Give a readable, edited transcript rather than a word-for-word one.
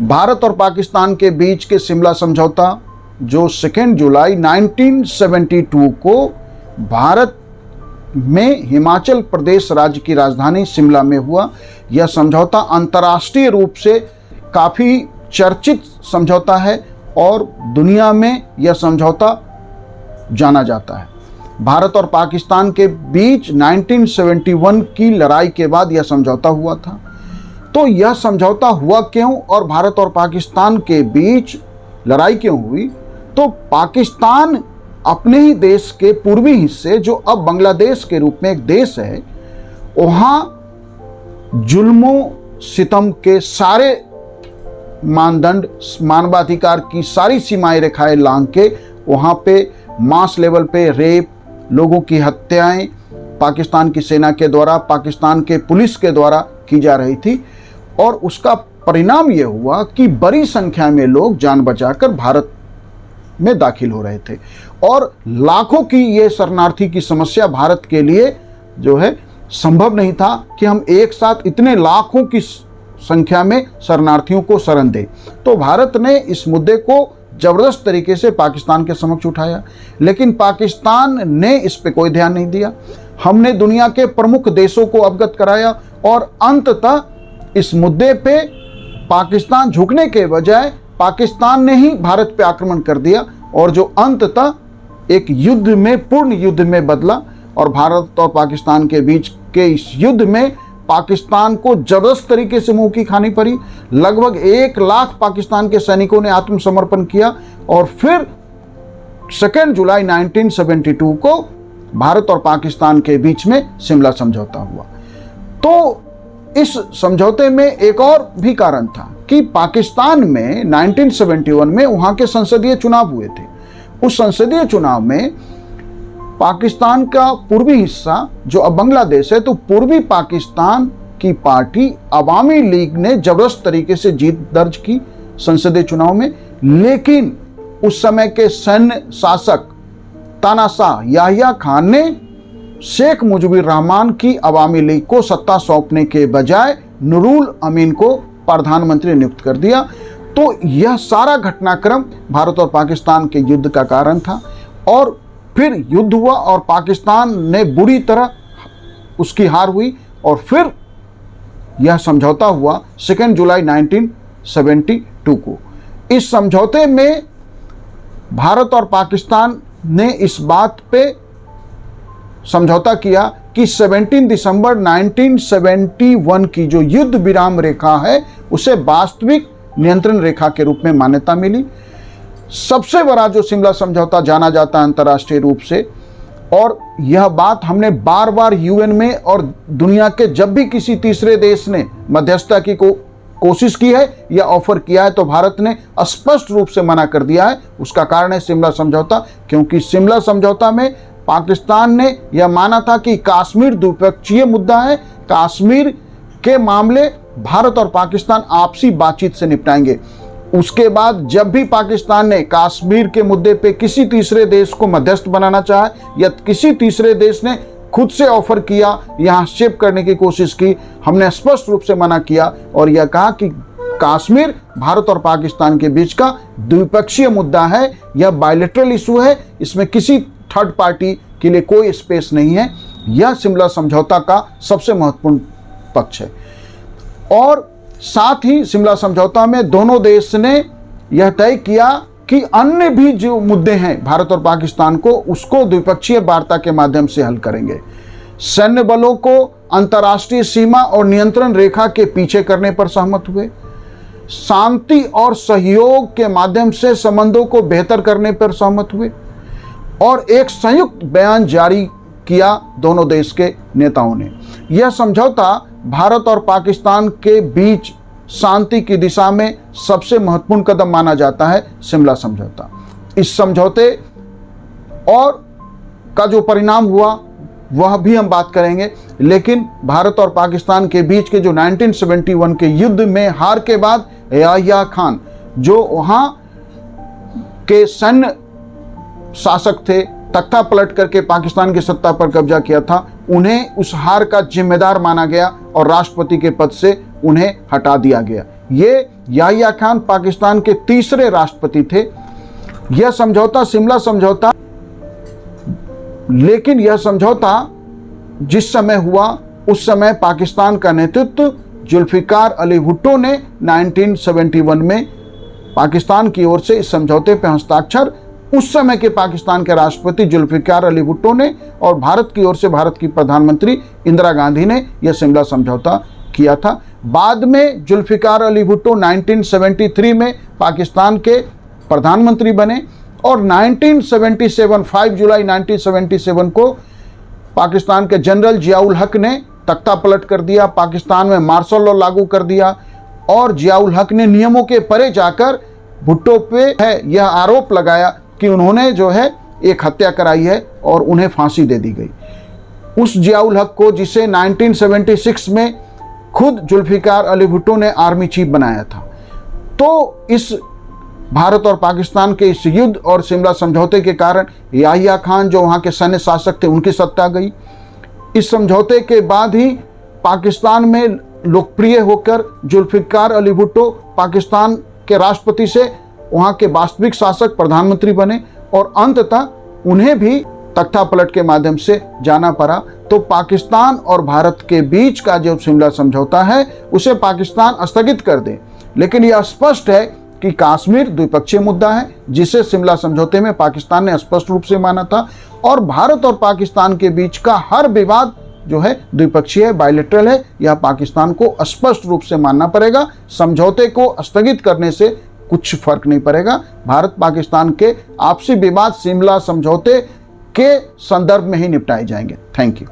भारत और पाकिस्तान के बीच के शिमला समझौता जो 2 जुलाई 1972 को भारत में हिमाचल प्रदेश राज्य की राजधानी शिमला में हुआ, यह समझौता अंतर्राष्ट्रीय रूप से काफ़ी चर्चित समझौता है और दुनिया में यह समझौता जाना जाता है। भारत और पाकिस्तान के बीच 1971 की लड़ाई के बाद यह समझौता हुआ था। तो यह समझौता हुआ क्यों और भारत और पाकिस्तान के बीच लड़ाई क्यों हुई? तो पाकिस्तान अपने ही देश के पूर्वी हिस्से, जो अब बांग्लादेश के रूप में एक देश है, वहाँ जुल्मों सितम के सारे मानदंड, मानवाधिकार की सारी सीमाएं रेखाएं लांघ के वहाँ पे मास लेवल पे रेप, लोगों की हत्याएं पाकिस्तान की सेना के द्वारा, पाकिस्तान के पुलिस के द्वारा की जा रही थी। और उसका परिणाम यह हुआ कि बड़ी संख्या में लोग जान बचाकर भारत में दाखिल हो रहे थे और लाखों की ये शरणार्थी की समस्या भारत के लिए जो है संभव नहीं था कि हम एक साथ इतने लाखों की संख्या में शरणार्थियों को शरण दें। तो भारत ने इस मुद्दे को जबरदस्त तरीके से पाकिस्तान के समक्ष उठाया, लेकिन पाकिस्तान ने इस पे कोई ध्यान नहीं दिया। हमने दुनिया के प्रमुख देशों को अवगत कराया और अंततः इस मुद्दे पे पाकिस्तान झुकने के बजाय पाकिस्तान ने ही भारत पे आक्रमण कर दिया और जो अंततः एक युद्ध में, पूर्ण युद्ध में बदला। और भारत और पाकिस्तान के बीच के इस युद्ध में पाकिस्तान को जबरदस्त तरीके से मुंह की खानी पड़ी। लगभग 1 लाख पाकिस्तान के सैनिकों ने आत्मसमर्पण किया और फिर 2 जुलाई 1972 को भारत और पाकिस्तान के बीच में शिमला समझौता हुआ। तो इस समझौते में एक और भी कारण था कि पाकिस्तान में 1971 में वहाँ के संसदीय चुनाव हुए थे। उस संसदीय चुनाव में पाकिस्तान का पूर्वी हिस्सा जो अब बांग्लादेश है, तो पूर्वी पाकिस्तान की पार्टी अवामी लीग ने जबरदस्त तरीके से जीत दर्ज की संसदीय चुनाव में। लेकिन उस समय के सैन्य शासक तानाशाह याहिया खान ने शेख मुजीबुर रहमान की अवामी लीग को सत्ता सौंपने के बजाय नूरुल अमीन को प्रधानमंत्री नियुक्त कर दिया। तो यह सारा घटनाक्रम भारत और पाकिस्तान के युद्ध का कारण था और फिर युद्ध हुआ और पाकिस्तान ने बुरी तरह उसकी हार हुई और फिर यह समझौता हुआ 2 जुलाई 1972 को। इस समझौते में भारत और पाकिस्तान ने इस बात पे समझौता किया कि 17 दिसंबर 1971 की जो युद्ध विराम रेखा है उसे वास्तविक नियंत्रण रेखा के रूप में मान्यता मिली। सबसे बड़ा जो शिमला समझौता जाना जाता है अंतर्राष्ट्रीय रूप से, और यह बात हमने बार बार यूएन में और दुनिया के जब भी किसी तीसरे देश ने मध्यस्थता की कोशिश की है या ऑफर किया है तो भारत ने स्पष्ट रूप से मना कर दिया है। उसका कारण है शिमला समझौता, क्योंकि शिमला समझौता में पाकिस्तान ने यह माना था कि कश्मीर द्विपक्षीय मुद्दा है, कश्मीर के मामले भारत और पाकिस्तान आपसी बातचीत से निपटाएंगे। उसके बाद जब भी पाकिस्तान ने कश्मीर के मुद्दे पे किसी तीसरे देश को मध्यस्थ बनाना चाहा या किसी तीसरे देश ने खुद से ऑफर किया या हस्तक्षेप करने की कोशिश की, हमने स्पष्ट रूप से मना किया और यह कहा कि कश्मीर भारत और पाकिस्तान के बीच का द्विपक्षीय मुद्दा है, यह बायलैटरल इशू है, इसमें किसी थर्ड पार्टी के लिए कोई स्पेस नहीं है। यह शिमला समझौता का सबसे महत्वपूर्ण पक्ष है। और साथ ही शिमला समझौता में दोनों देश ने यह तय किया कि अन्य भी जो मुद्दे हैं भारत और पाकिस्तान को, उसको द्विपक्षीय वार्ता के माध्यम से हल करेंगे। सैन्य बलों को अंतर्राष्ट्रीय सीमा और नियंत्रण रेखा के पीछे करने पर सहमत हुए। शांति और सहयोग के माध्यम से संबंधों को बेहतर करने पर सहमत हुए और एक संयुक्त बयान जारी किया दोनों देश के नेताओं ने। यह समझौता भारत और पाकिस्तान के बीच शांति की दिशा में सबसे महत्वपूर्ण कदम माना जाता है शिमला समझौता। इस समझौते और का जो परिणाम हुआ वह भी हम बात करेंगे, लेकिन भारत और पाकिस्तान के बीच के जो 1971 के युद्ध में हार के बाद याहिया खान जो वहाँ के सैन्य शासक थे, तख्ता पलट करके पाकिस्तान की सत्ता पर कब्जा किया था, उन्हें उस हार का जिम्मेदार माना गया और राष्ट्रपति के पद से उन्हें हटा दिया गया। ये याहिया खान पाकिस्तान के तीसरे राष्ट्रपति थे। यह समझौता शिमला समझौता, लेकिन यह समझौता जिस समय हुआ उस समय पाकिस्तान का नेतृत्व जुल्फिकार अली भुट्टो ने 1971 में पाकिस्तान की ओर से इस समझौते पर हस्ताक्षर उस समय के पाकिस्तान के राष्ट्रपति जुल्फिकार अली भुट्टो ने और भारत की ओर से भारत की प्रधानमंत्री इंदिरा गांधी ने यह शिमला समझौता किया था। बाद में जुल्फिकार अली भुट्टो 1973 में पाकिस्तान के प्रधानमंत्री बने और 5 जुलाई 1977 को पाकिस्तान के जनरल जियाउल हक ने तख्ता पलट कर दिया, पाकिस्तान में मार्शल लॉ लागू कर दिया और जियाउल हक ने नियमों के परे जाकर भुट्टो पे है यह आरोप लगाया कि उन्होंने जो है एक हत्या कराई है और उन्हें फांसी दे दी गई। उस जियाउल हक को, जिसे 1976 में खुद जुल्फिकार अली भुट्टो ने आर्मी चीफ बनाया था, तो इस भारत और पाकिस्तान के इस युद्ध और शिमला समझौते के कारण याहिया खान जो वहाँ के सैन्य शासक थे उनकी सत्ता गई। इस समझौते के बाद ही पाकिस्तान में लोकप्रिय होकर जुल्फिकार अली भुट्टो पाकिस्तान के राष्ट्रपति से वहाँ के वास्तविक शासक प्रधानमंत्री बने और अंततः उन्हें भी तख्ता पलट के माध्यम से जाना पड़ा। तो पाकिस्तान और भारत के बीच का जो शिमला समझौता है उसे पाकिस्तान स्थगित कर दे, लेकिन यह स्पष्ट है कि कश्मीर द्विपक्षीय मुद्दा है जिसे शिमला समझौते में पाकिस्तान ने स्पष्ट रूप से माना था और भारत और पाकिस्तान के बीच का हर विवाद जो है द्विपक्षीय है, बायलैटरल है। यह पाकिस्तान को स्पष्ट रूप से मानना पड़ेगा। समझौते को स्थगित करने से कुछ फर्क नहीं पड़ेगा। भारत पाकिस्तान के आपसी विवाद शिमला समझौते के संदर्भ में ही निपटाए जाएंगे। Thank you.